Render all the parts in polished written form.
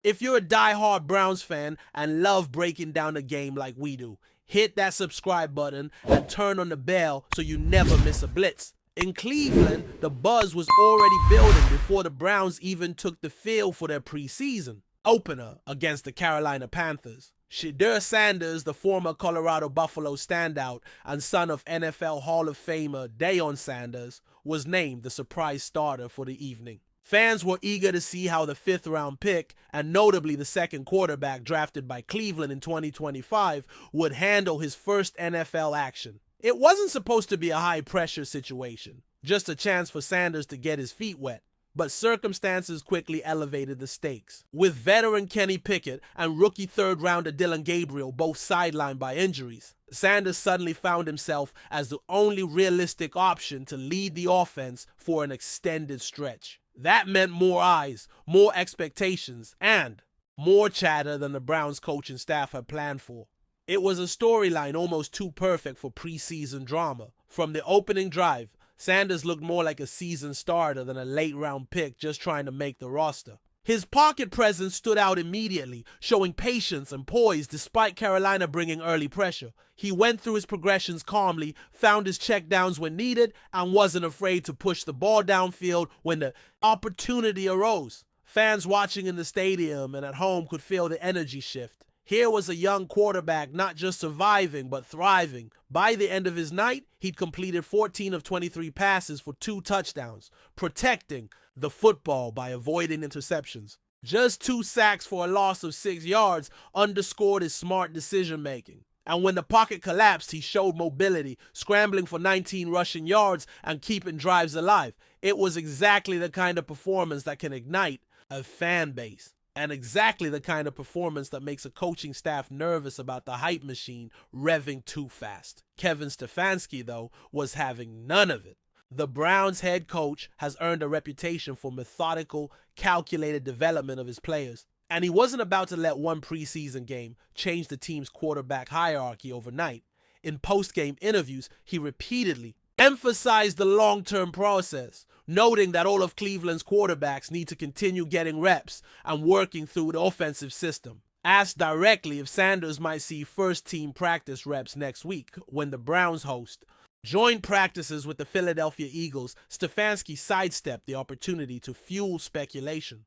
If you're a die-hard Browns fan and love breaking down the game like we do, hit that subscribe button and turn on the bell so you never miss a blitz. In Cleveland, the buzz was already building before the Browns even took the field for their preseason opener against the Carolina Panthers. Shedeur Sanders, the former Colorado Buffalo standout and son of NFL Hall of Famer Deion Sanders, was named the surprise starter for the evening. Fans were eager to see how the fifth-round pick, and notably the second quarterback drafted by Cleveland in 2025, would handle his first NFL action. It wasn't supposed to be a high-pressure situation, just a chance for Sanders to get his feet wet. But circumstances quickly elevated the stakes. With veteran Kenny Pickett and rookie third-rounder Dillon Gabriel both sidelined by injuries, Sanders suddenly found himself as the only realistic option to lead the offense for an extended stretch. That meant more eyes, more expectations, and more chatter than the Browns coaching staff had planned for. It was a storyline almost too perfect for preseason drama. From the opening drive, Sanders looked more like a seasoned starter than a late-round pick just trying to make the roster. His pocket presence stood out immediately, showing patience and poise despite Carolina bringing early pressure. He went through his progressions calmly, found his checkdowns when needed, and wasn't afraid to push the ball downfield when the opportunity arose. Fans watching in the stadium and at home could feel the energy shift. Here was a young quarterback not just surviving, but thriving. By the end of his night, he'd completed 14 of 23 passes for 2 touchdowns, protecting the football by avoiding interceptions. Just 2 sacks for a loss of 6 yards underscored his smart decision-making. And when the pocket collapsed, he showed mobility, scrambling for 19 rushing yards and keeping drives alive. It was exactly the kind of performance that can ignite a fan base. And exactly the kind of performance that makes a coaching staff nervous about the hype machine revving too fast. Kevin Stefanski, though, was having none of it. The Browns head coach has earned a reputation for methodical, calculated development of his players. And he wasn't about to let one preseason game change the team's quarterback hierarchy overnight. In post-game interviews, he repeatedly emphasized the long-term process, noting that all of Cleveland's quarterbacks need to continue getting reps and working through the offensive system. Asked directly if Sanders might see first-team practice reps next week when the Browns host joint practices with the Philadelphia Eagles, Stefanski sidestepped the opportunity to fuel speculation.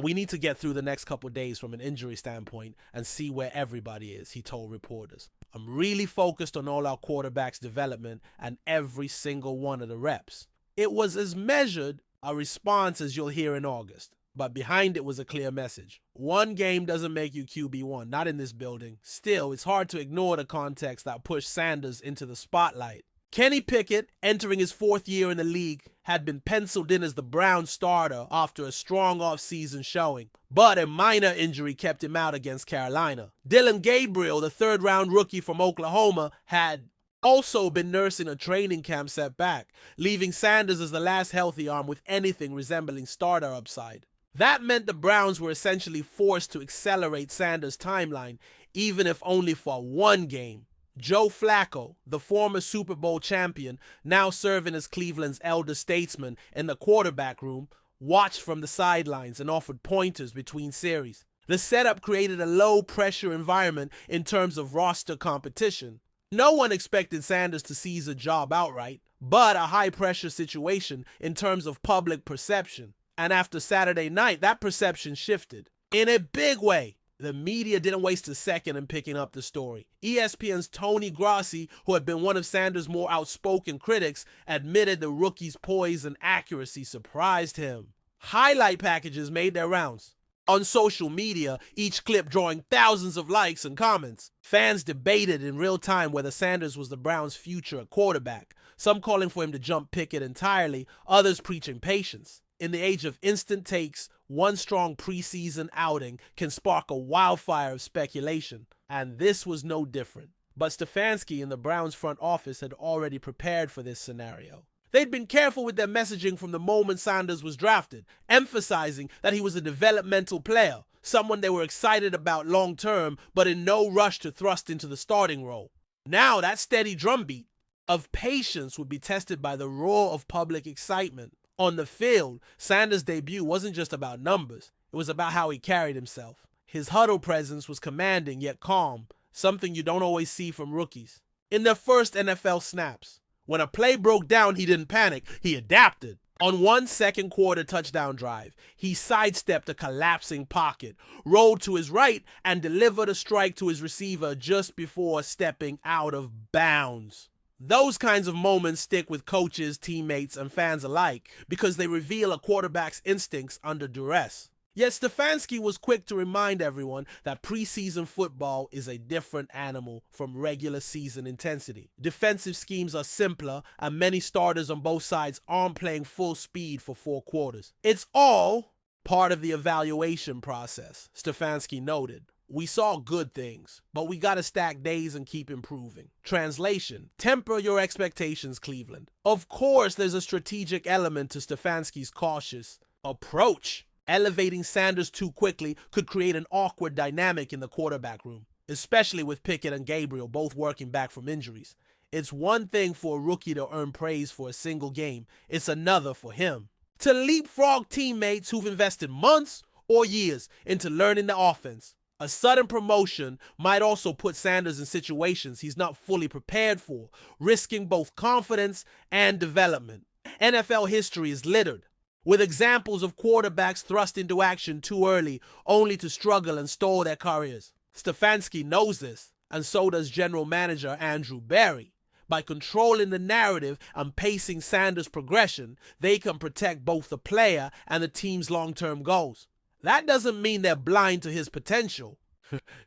We need to get through the next couple days from an injury standpoint and see where everybody is, he told reporters. I'm really focused on all our quarterbacks' development and every single one of the reps. It was as measured a response as you'll hear in August, but behind it was a clear message. One game doesn't make you QB1, not in this building. Still, it's hard to ignore the context that pushed Sanders into the spotlight. Kenny Pickett, entering his 4th year in the league, had been penciled in as the Browns starter after a strong offseason showing, but a minor injury kept him out against Carolina. Dillon Gabriel, the 3rd-round rookie from Oklahoma, had also been nursing a training camp setback, leaving Sanders as the last healthy arm with anything resembling starter upside. That meant the Browns were essentially forced to accelerate Sanders' timeline, even if only for one game. Joe Flacco, the former Super Bowl champion, now serving as Cleveland's elder statesman in the quarterback room, watched from the sidelines and offered pointers between series. The setup created a low-pressure environment in terms of roster competition. No one expected Sanders to seize a job outright, but a high-pressure situation in terms of public perception. And after Saturday night, that perception shifted in a big way. The media didn't waste a second in picking up the story. ESPN's Tony Grossi, who had been one of Sanders' more outspoken critics, admitted the rookie's poise and accuracy surprised him. Highlight packages made their rounds on social media, each clip drawing thousands of likes and comments. Fans debated in real time whether Sanders was the Browns' future at quarterback, some calling for him to jump Pickett entirely, others preaching patience. In the age of instant takes, one strong preseason outing can spark a wildfire of speculation, and this was no different. But Stefanski and the Browns front office had already prepared for this scenario. They'd been careful with their messaging from the moment Sanders was drafted, emphasizing that he was a developmental player, someone they were excited about long-term, but in no rush to thrust into the starting role. Now that steady drumbeat of patience would be tested by the roar of public excitement. On the field, Sanders' debut wasn't just about numbers. It was about how he carried himself. His huddle presence was commanding yet calm, something you don't always see from rookies. In their first NFL snaps, when a play broke down, he didn't panic, he adapted. On one second quarter touchdown drive, he sidestepped a collapsing pocket, rolled to his right, and delivered a strike to his receiver just before stepping out of bounds. Those kinds of moments stick with coaches, teammates, and fans alike because they reveal a quarterback's instincts under duress. Yet Stefanski was quick to remind everyone that preseason football is a different animal from regular season intensity. Defensive schemes are simpler, and many starters on both sides aren't playing full speed for 4 quarters. It's all part of the evaluation process, Stefanski noted. We saw good things, but we gotta stack days and keep improving. Translation: temper your expectations, Cleveland. Of course, there's a strategic element to Stefanski's cautious approach. Elevating Sanders too quickly could create an awkward dynamic in the quarterback room, especially with Pickett and Gabriel both working back from injuries. It's one thing for a rookie to earn praise for a single game. It's another for him to leapfrog teammates who've invested months or years into learning the offense. A sudden promotion might also put Sanders in situations he's not fully prepared for, risking both confidence and development. NFL history is littered with examples of quarterbacks thrust into action too early, only to struggle and stall their careers. Stefanski knows this, and so does general manager Andrew Berry. By controlling the narrative and pacing Sanders' progression, they can protect both the player and the team's long-term goals. That doesn't mean they're blind to his potential,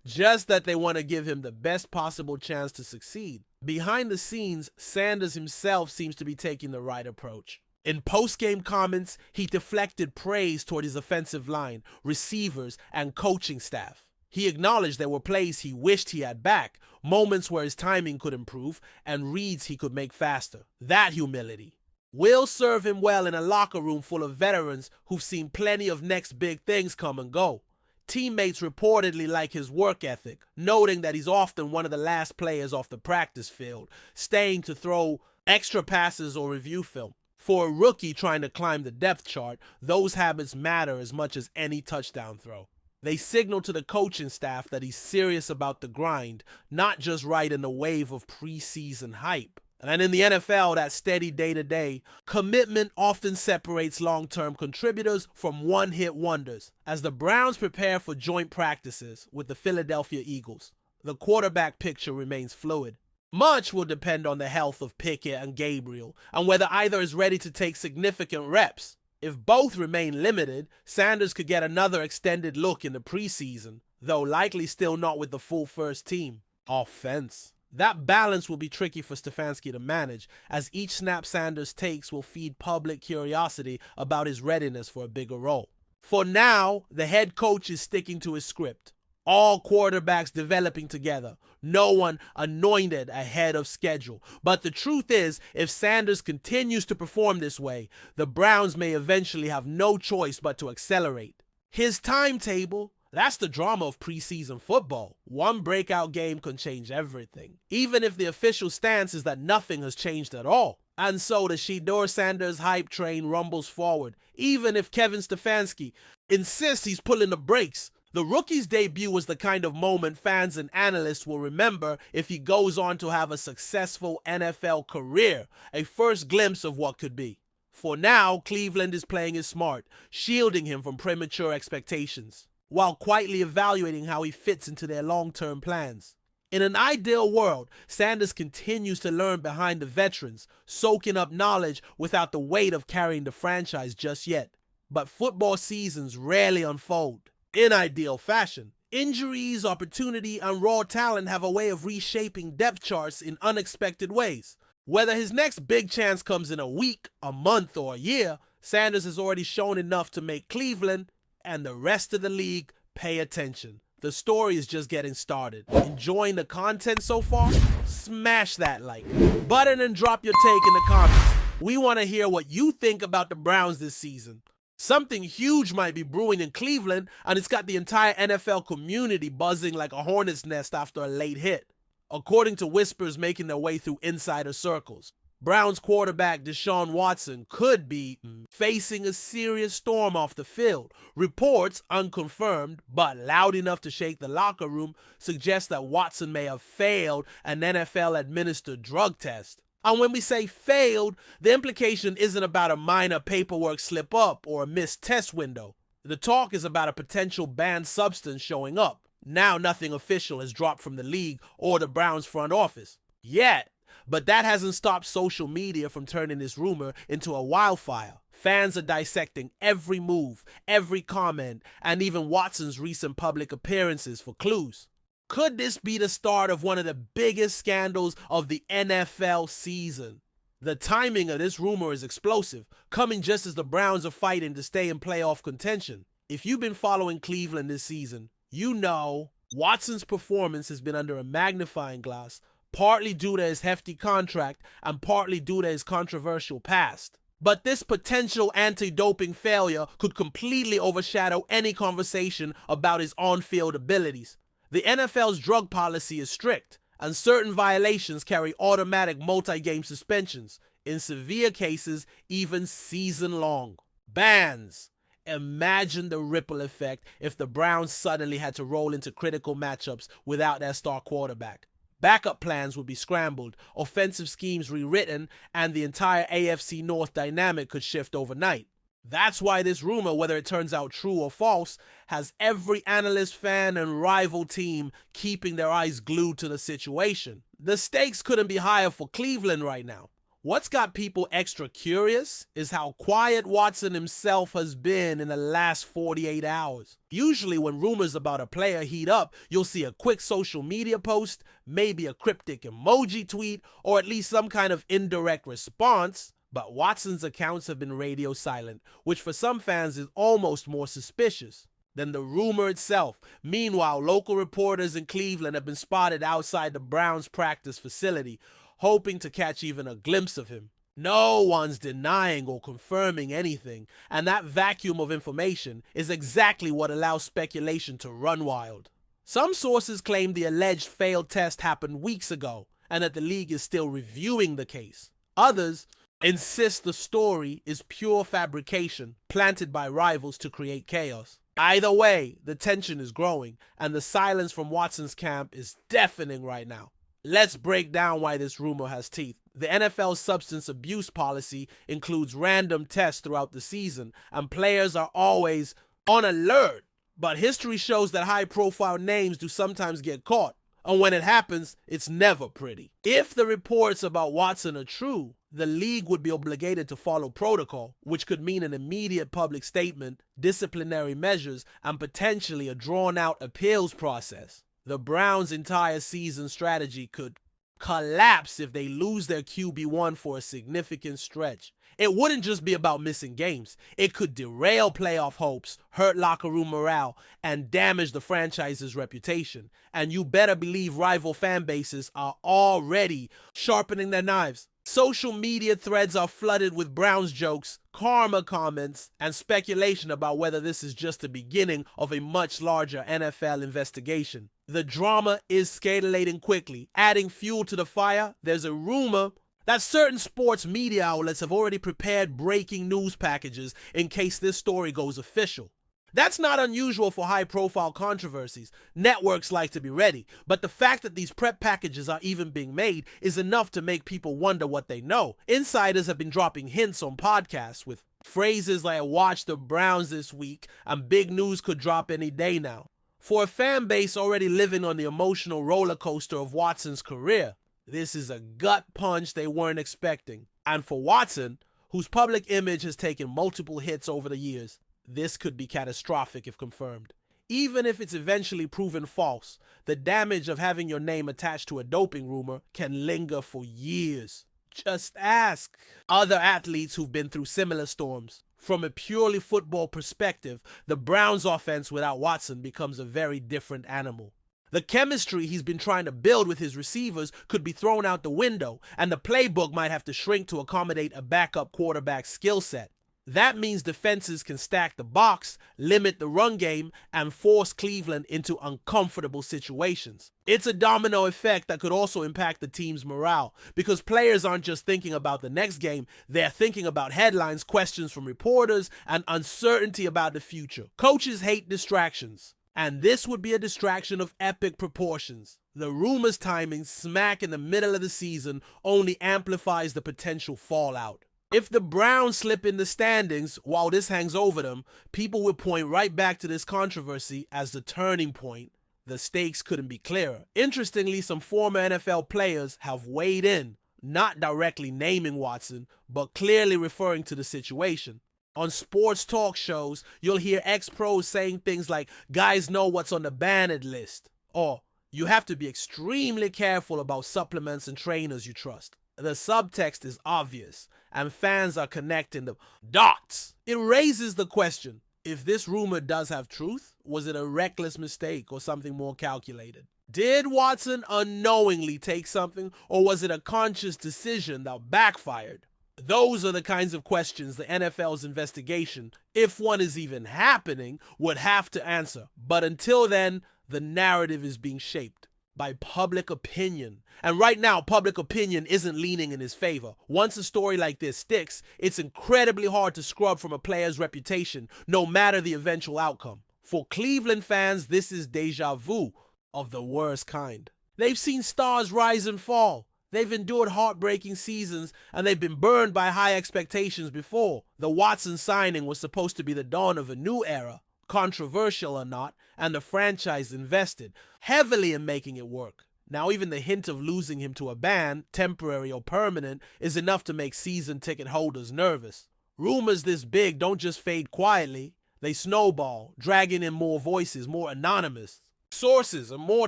just that they want to give him the best possible chance to succeed. Behind the scenes, Sanders himself seems to be taking the right approach. In post-game comments, he deflected praise toward his offensive line, receivers, and coaching staff. He acknowledged there were plays he wished he had back, moments where his timing could improve, and reads he could make faster. That humility will serve him well in a locker room full of veterans who've seen plenty of next big things come and go. Teammates reportedly like his work ethic, noting that he's often one of the last players off the practice field, staying to throw extra passes or review film. For a rookie trying to climb the depth chart, those habits matter as much as any touchdown throw. They signal to the coaching staff that he's serious about the grind, not just riding the wave of preseason hype. And in the NFL, that steady day-to-day commitment often separates long-term contributors from one-hit wonders. As the Browns prepare for joint practices with the Philadelphia Eagles, the quarterback picture remains fluid. Much will depend on the health of Pickett and Gabriel, and whether either is ready to take significant reps. If both remain limited, Sanders could get another extended look in the preseason, though likely still not with the full first team. Offense. That balance will be tricky for Stefanski to manage, as each snap Sanders takes will feed public curiosity about his readiness for a bigger role. For now, the head coach is sticking to his script. All quarterbacks developing together, no one anointed ahead of schedule. But the truth is, if Sanders continues to perform this way, the Browns may eventually have no choice but to accelerate. His timetable, that's the drama of preseason football. One breakout game can change everything, even if the official stance is that nothing has changed at all. And so the Shedeur Sanders hype train rumbles forward, even if Kevin Stefanski insists he's pulling the brakes. The rookie's debut was the kind of moment fans and analysts will remember if he goes on to have a successful NFL career, a first glimpse of what could be. For now, Cleveland is playing it smart, shielding him from premature expectations, while quietly evaluating how he fits into their long-term plans. In an ideal world, Sanders continues to learn behind the veterans, soaking up knowledge without the weight of carrying the franchise just yet. But football seasons rarely unfold in ideal fashion. Injuries, opportunity, and raw talent have a way of reshaping depth charts in unexpected ways. Whether his next big chance comes in a week, a month, or a year, Sanders has already shown enough to make Cleveland and the rest of the league pay attention. The story is just getting started. Enjoying the content so far? Smash that like button and drop your take in the comments. We want to hear what you think about the Browns this season. Something huge might be brewing in Cleveland, and it's got the entire NFL community buzzing like a hornet's nest after a late hit, according to whispers making their way through insider circles. Browns quarterback Deshaun Watson could be facing a serious storm off the field. Reports, unconfirmed, but loud enough to shake the locker room, suggest that Watson may have failed an NFL-administered drug test. And when we say failed, the implication isn't about a minor paperwork slip-up or a missed test window. The talk is about a potential banned substance showing up. Now nothing official has dropped from the league or the Browns front office. Yet. But that hasn't stopped social media from turning this rumor into a wildfire. Fans are dissecting every move, every comment, and even Watson's recent public appearances for clues. Could this be the start of one of the biggest scandals of the NFL season? The timing of this rumor is explosive, coming just as the Browns are fighting to stay in playoff contention. If you've been following Cleveland this season, you know Watson's performance has been under a magnifying glass, partly due to his hefty contract and partly due to his controversial past. But this potential anti-doping failure could completely overshadow any conversation about his on-field abilities. The NFL's drug policy is strict, and certain violations carry automatic multi-game suspensions, in severe cases even season-long. Bans. Imagine the ripple effect if the Browns suddenly had to roll into critical matchups without their star quarterback. Backup plans would be scrambled, offensive schemes rewritten, and the entire AFC North dynamic could shift overnight. That's why this rumor, whether it turns out true or false, has every analyst, fan, and rival team keeping their eyes glued to the situation. The stakes couldn't be higher for Cleveland right now. What's got people extra curious is how quiet Watson himself has been in the last 48 hours. Usually when rumors about a player heat up, you'll see a quick social media post, maybe a cryptic emoji tweet, or at least some kind of indirect response. But Watson's accounts have been radio silent, which for some fans is almost more suspicious than the rumor itself. Meanwhile, local reporters in Cleveland have been spotted outside the Browns practice facility, hoping to catch even a glimpse of him. No one's denying or confirming anything, and that vacuum of information is exactly what allows speculation to run wild. Some sources claim the alleged failed test happened weeks ago, and that the league is still reviewing the case. Others insist the story is pure fabrication planted by rivals to create chaos. Either way, the tension is growing, and the silence from Watson's camp is deafening right now. Let's break down why this rumor has teeth. The NFL's substance abuse policy includes random tests throughout the season, and players are always on alert. But history shows that high-profile names do sometimes get caught, and when it happens, it's never pretty. If the reports about Watson are true, the league would be obligated to follow protocol, which could mean an immediate public statement, disciplinary measures, and potentially a drawn-out appeals process. The Browns' entire season strategy could collapse if they lose their QB1 for a significant stretch. It wouldn't just be about missing games. It could derail playoff hopes, hurt locker room morale, and damage the franchise's reputation. And you better believe rival fan bases are already sharpening their knives. Social media threads are flooded with Browns jokes, karma comments, and speculation about whether this is just the beginning of a much larger NFL investigation. The drama is escalating quickly. Adding fuel to the fire, there's a rumor that certain sports media outlets have already prepared breaking news packages in case this story goes official. That's not unusual for high-profile controversies. Networks like to be ready, but the fact that these prep packages are even being made is enough to make people wonder what they know. Insiders have been dropping hints on podcasts with phrases like "watch the Browns this week" and "big news could drop any day now." For a fan base already living on the emotional roller coaster of Watson's career, this is a gut punch they weren't expecting. And for Watson, whose public image has taken multiple hits over the years, this could be catastrophic if confirmed. Even if it's eventually proven false, the damage of having your name attached to a doping rumor can linger for years. Just ask other athletes who've been through similar storms. From a purely football perspective, the Browns' offense without Watson becomes a very different animal. The chemistry he's been trying to build with his receivers could be thrown out the window, and the playbook might have to shrink to accommodate a backup quarterback's skill set. That means defenses can stack the box, limit the run game, and force Cleveland into uncomfortable situations. It's a domino effect that could also impact the team's morale, because players aren't just thinking about the next game, they're thinking about headlines, questions from reporters, and uncertainty about the future. Coaches hate distractions, and this would be a distraction of epic proportions. The rumors timing smack in the middle of the season only amplifies the potential fallout. If the Browns slip in the standings while this hangs over them, people will point right back to this controversy as the turning point. The stakes couldn't be clearer. Interestingly, some former NFL players have weighed in, not directly naming Watson, but clearly referring to the situation. On sports talk shows, you'll hear ex-pros saying things like, "Guys know what's on the banned list," or "You have to be extremely careful about supplements and trainers you trust." The subtext is obvious, and fans are connecting the dots. It raises the question, if this rumor does have truth, was it a reckless mistake or something more calculated? Did Watson unknowingly take something, or was it a conscious decision that backfired? Those are the kinds of questions the NFL's investigation, if one is even happening, would have to answer. But until then, the narrative is being shaped by public opinion. And right now, public opinion isn't leaning in his favor. Once a story like this sticks, it's incredibly hard to scrub from a player's reputation, no matter the eventual outcome. For Cleveland fans, this is deja vu of the worst kind. They've seen stars rise and fall. They've endured heartbreaking seasons, and they've been burned by high expectations before. The Watson signing was supposed to be the dawn of a new era, controversial or not, and the franchise invested heavily in making it work. Now even the hint of losing him to a ban, temporary or permanent, is enough to make season ticket holders nervous. Rumors this big don't just fade quietly, they snowball, dragging in more voices, more anonymous sources, and more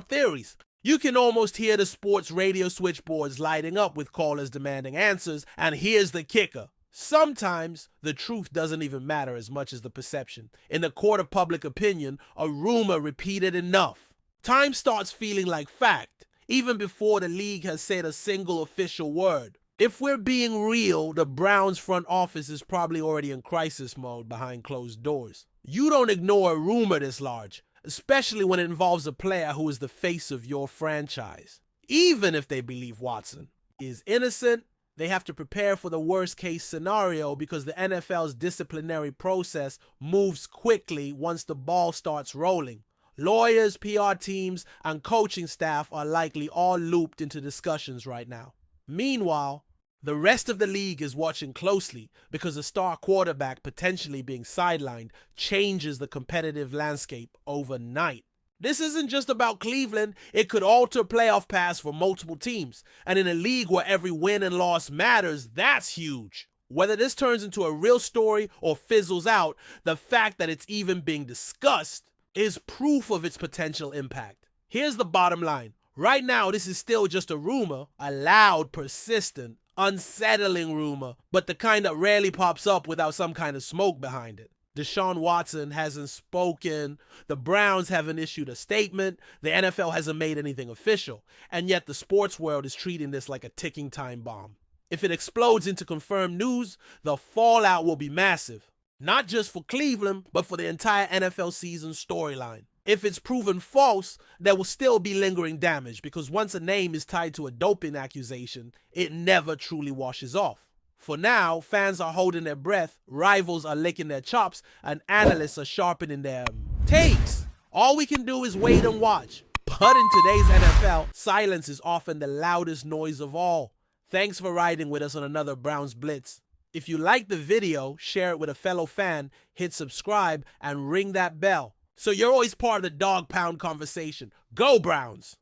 theories. You can almost hear the sports radio switchboards lighting up with callers demanding answers, and here's the kicker. Sometimes the truth doesn't even matter as much as the perception. In the court of public opinion, a rumor repeated enough, time starts feeling like fact, even before the league has said a single official word. If we're being real, the Browns front office is probably already in crisis mode behind closed doors. You don't ignore a rumor this large, especially when it involves a player who is the face of your franchise. Even if they believe Watson is innocent, they have to prepare for the worst case scenario because the NFL's disciplinary process moves quickly once the ball starts rolling. Lawyers, PR teams, and coaching staff are likely all looped into discussions right now. Meanwhile, the rest of the league is watching closely because a star quarterback potentially being sidelined changes the competitive landscape overnight. This isn't just about Cleveland, it could alter playoff paths for multiple teams. And in a league where every win and loss matters, that's huge. Whether this turns into a real story or fizzles out, the fact that it's even being discussed is proof of its potential impact. Here's the bottom line. Right now, this is still just a rumor, a loud, persistent, unsettling rumor, but the kind that rarely pops up without some kind of smoke behind it. Deshaun Watson hasn't spoken, the Browns haven't issued a statement, the NFL hasn't made anything official, and yet the sports world is treating this like a ticking time bomb. If it explodes into confirmed news, the fallout will be massive, not just for Cleveland, but for the entire NFL season storyline. If it's proven false, there will still be lingering damage because once a name is tied to a doping accusation, it never truly washes off. For now, fans are holding their breath, rivals are licking their chops, and analysts are sharpening their takes. All we can do is wait and watch. But in today's NFL, silence is often the loudest noise of all. Thanks for riding with us on another Browns Blitz. If you liked the video, share it with a fellow fan, hit subscribe, and ring that bell, so you're always part of the Dawg Pound conversation. Go Browns!